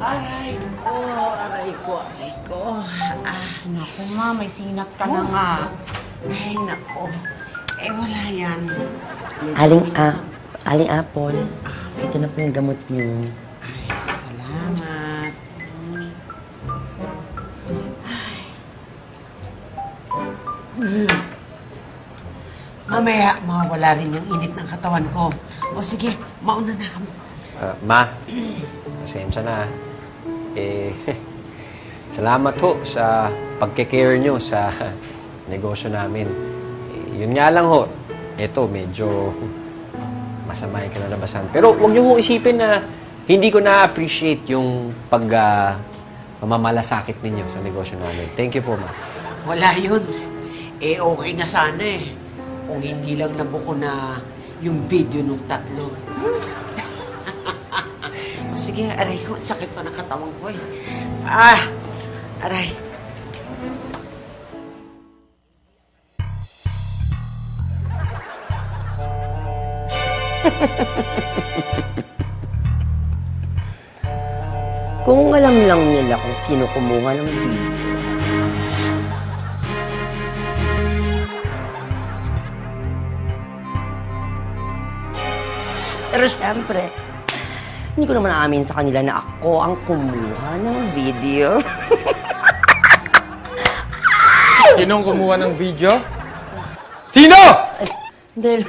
Aray ko, aray ko, aray ko. Naku nga, may sinat ka na nga. Ay, nako. Wala yan. Aling Apple, ito na po yung gamot niyo. Ay, salamat. Mamaya, mawawala rin yung init ng katawan ko. O sige, mauna na kami. Ma, pasensya na. Salamat ho sa pagkikare nyo sa negosyo namin. Yun nga lang ho, eto medyo masama yung kalalabasan. Pero huwag nyo hong isipin na hindi ko na-appreciate yung mamamalasakit ninyo sa negosyo namin. Thank you po, ma. Wala yun. Okay na sana eh. Kung hindi lang nabuko na yung video nung tatlo. O sige, aray ko. Sakit pa ng katawan ko eh. Aray. Kung alam lang nila kung sino kumuha ng video. Pero syempre, hindi ko naman aamin sa kanila na ako ang kumuha ng video. Sinong kumuha ng video? Sino? Del,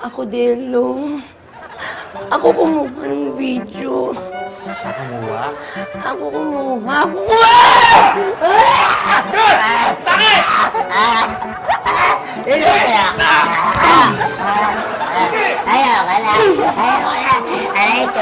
ako, Delo. Ako kumuha ng video. Kumuha? Ako kumuha. Bakit? Ayaw ka na. Aray ko.